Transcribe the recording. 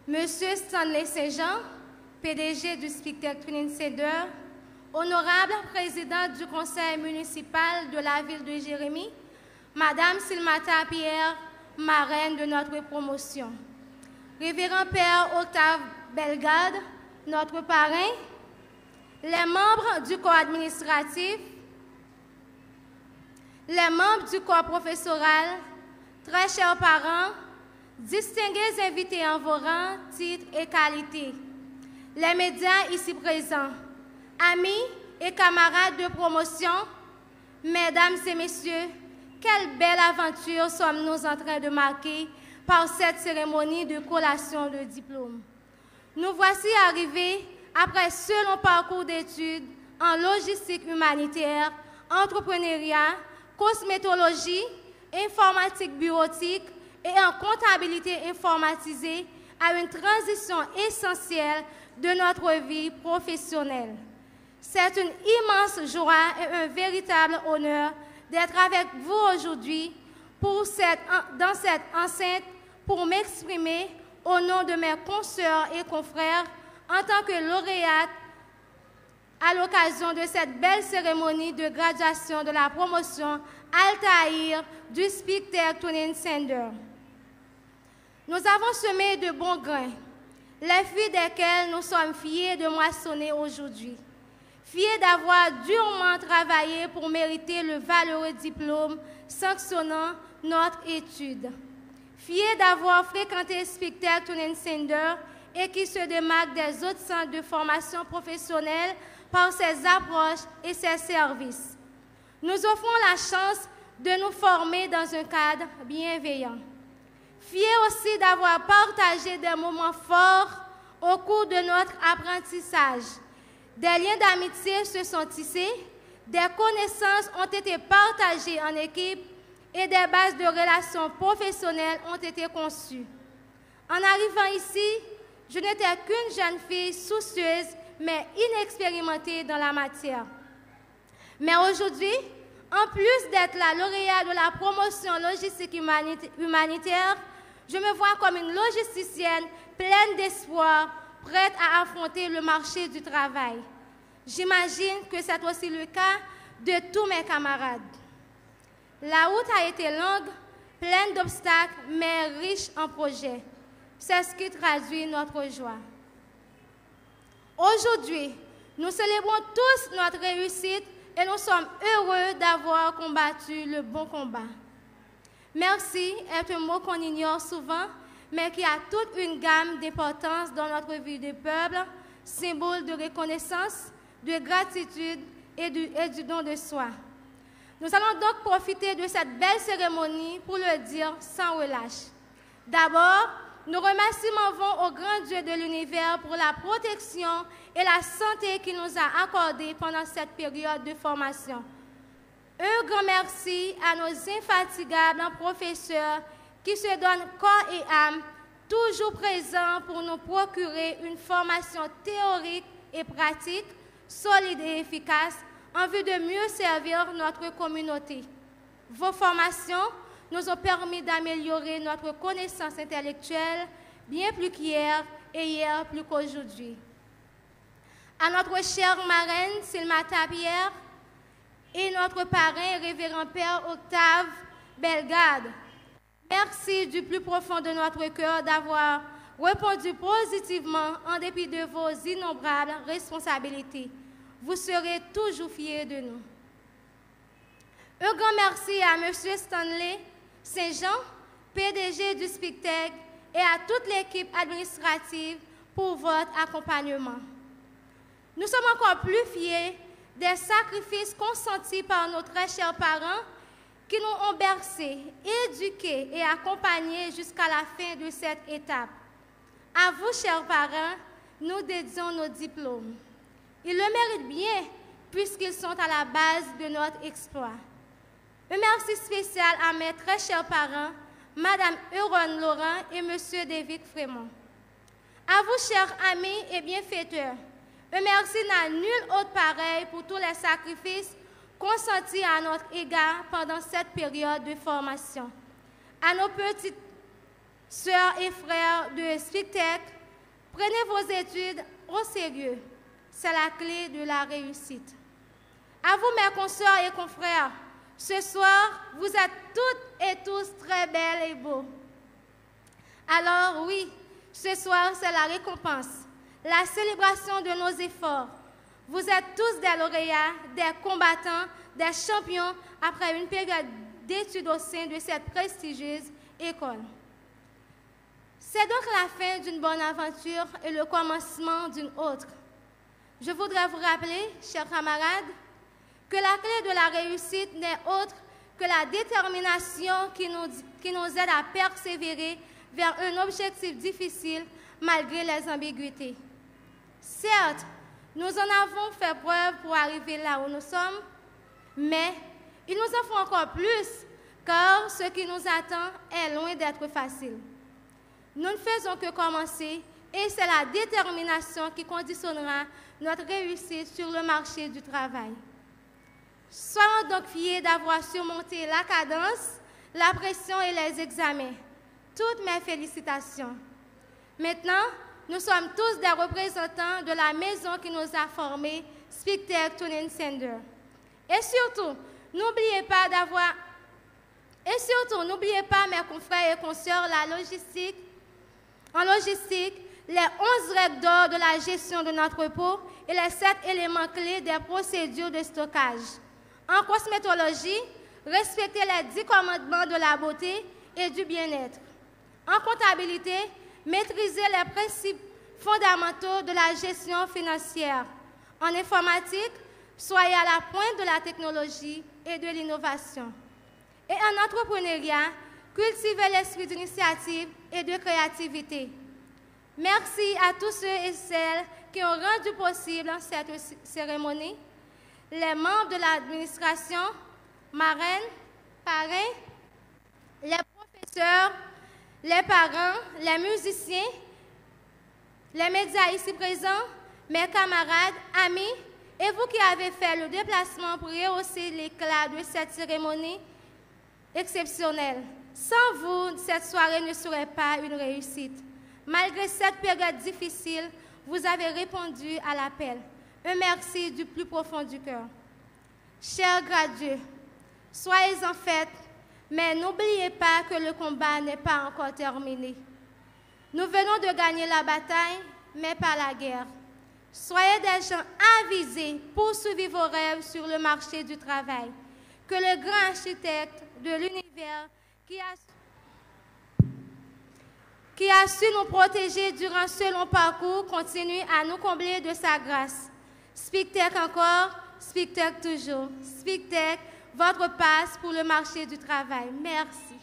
Monsieur Stanley Saint-Jean, PDG du Spictec Training Center, honorable président du conseil municipal de la ville de Jérémie, Madame Silmata Pierre, marraine de notre promotion, Révérend Père Octave Bellegarde, notre parrain, les membres du corps administratif, les membres du corps professoral, très chers parents, distingués invités en vos rangs, titres et qualités, les médias ici présents, amis et camarades de promotion, mesdames et messieurs, quelle belle aventure sommes-nous en train de marquer par cette cérémonie de collation de diplôme. Nous voici arrivés après ce long parcours d'études en logistique humanitaire, entrepreneuriat, cosmétologie, informatique bureautique et en comptabilité informatisée à une transition essentielle de notre vie professionnelle. C'est une immense joie et un véritable honneur d'être avec vous aujourd'hui dans cette enceinte pour m'exprimer au nom de mes consoeurs et confrères en tant que lauréate à l'occasion de cette belle cérémonie de graduation de la promotion Altaïr du Spictec Training Center. Nous avons semé de bons grains, les fruits desquels nous sommes fiers de moissonner aujourd'hui, fiers d'avoir durement travaillé pour mériter le valeureux diplôme sanctionnant notre étude, fiers d'avoir fréquenté Spictec Training Center et qui se démarque des autres centres de formation professionnelle par ses approches et ses services. Nous offrons la chance de nous former dans un cadre bienveillant. Fiers aussi d'avoir partagé des moments forts au cours de notre apprentissage. Des liens d'amitié se sont tissés, des connaissances ont été partagées en équipe et des bases de relations professionnelles ont été conçues. En arrivant ici, je n'étais qu'une jeune fille soucieuse mais inexpérimentée dans la matière. Mais aujourd'hui, en plus d'être la lauréate de la promotion logistique humanitaire, je me vois comme une logisticienne pleine d'espoir, prête à affronter le marché du travail. J'imagine que c'est aussi le cas de tous mes camarades. La route a été longue, pleine d'obstacles, mais riche en projets. C'est ce qui traduit notre joie. Aujourd'hui, nous célébrons tous notre réussite et nous sommes heureux d'avoir combattu le bon combat. Merci est un mot qu'on ignore souvent, mais qui a toute une gamme d'importance dans notre vie de peuple, symbole de reconnaissance, de gratitude et du don de soi. Nous allons donc profiter de cette belle cérémonie pour le dire sans relâche. D'abord, nos remerciements vont au grand Dieu de l'univers pour la protection et la santé qu'il nous a accordée pendant cette période de formation. Un grand merci à nos infatigables professeurs qui se donnent corps et âme, toujours présents pour nous procurer une formation théorique et pratique, solide et efficace, en vue de mieux servir notre communauté. Vos formations nous ont permis d'améliorer notre connaissance intellectuelle bien plus qu'hier et hier plus qu'aujourd'hui. À notre chère marraine Silmata Pierre et notre parrain Révérend Père Octave Bellegarde, merci du plus profond de notre cœur d'avoir répondu positivement en dépit de vos innombrables responsabilités. Vous serez toujours fiers de nous. Un grand merci à M. Stanley Saint-Jean, PDG du Spictec, et à toute l'équipe administrative pour votre accompagnement. Nous sommes encore plus fiers des sacrifices consentis par nos très chers parents qui nous ont bercés, éduqués et accompagnés jusqu'à la fin de cette étape. À vous, chers parents, nous dédions nos diplômes. Ils le méritent bien puisqu'ils sont à la base de notre exploit. Un merci spécial à mes très chers parents, Madame Euron Laurent et Monsieur David Frémont. À vous, chers amis et bienfaiteurs, un merci n'a nul autre pareil pour tous les sacrifices consentis à notre égard pendant cette période de formation. À nos petites sœurs et frères de Spictec, Prenez vos études au sérieux. C'est la clé de la réussite. À vous, mes consoeurs et confrères, ce soir, vous êtes toutes et tous très belles et beaux. Alors oui, ce soir, c'est la récompense, la célébration de nos efforts. Vous êtes tous des lauréats, des combattants, des champions après une période d'études au sein de cette prestigieuse école. C'est donc la fin d'une bonne aventure et le commencement d'une autre. Je voudrais vous rappeler, chers camarades, que la clé de la réussite n'est autre que la détermination qui nous aide à persévérer vers un objectif difficile malgré les ambiguïtés. Certes, nous en avons fait preuve pour arriver là où nous sommes, mais il nous en faut encore plus, car ce qui nous attend est loin d'être facile. Nous ne faisons que commencer et c'est la détermination qui conditionnera notre réussite sur le marché du travail. Soyons donc fiers d'avoir surmonté la cadence, la pression et les examens. Toutes mes félicitations. Maintenant, nous sommes tous des représentants de la maison qui nous a formés, Spictech Tuning Center. Et surtout, n'oubliez pas, mes confrères et consoeurs, en logistique, les 11 règles d'or de la gestion de notre repos et les 7 éléments clés des procédures de stockage. En cosmétologie, respectez les 10 commandements de la beauté et du bien-être. En comptabilité, maîtrisez les principes fondamentaux de la gestion financière. En informatique, soyez à la pointe de la technologie et de l'innovation. Et en entrepreneuriat, cultivez l'esprit d'initiative et de créativité. Merci à tous ceux et celles qui ont rendu possible cette cérémonie, les membres de l'administration, marraines, parrains, les professeurs, les parents, les musiciens, les médias ici présents, mes camarades, amis, et vous qui avez fait le déplacement pour rehausser l'éclat de cette cérémonie exceptionnelle. Sans vous, cette soirée ne serait pas une réussite. Malgré cette période difficile, vous avez répondu à l'appel. Un merci du plus profond du cœur. Chers gradués, soyez en fête, mais n'oubliez pas que le combat n'est pas encore terminé. Nous venons de gagner la bataille, mais pas la guerre. Soyez des gens avisés, poursuivez vos rêves sur le marché du travail. Que le grand architecte de l'univers qui a su nous protéger durant ce long parcours continue à nous combler de sa grâce. Spictech encore, Spictech toujours. Spictech, votre passe pour le marché du travail. Merci.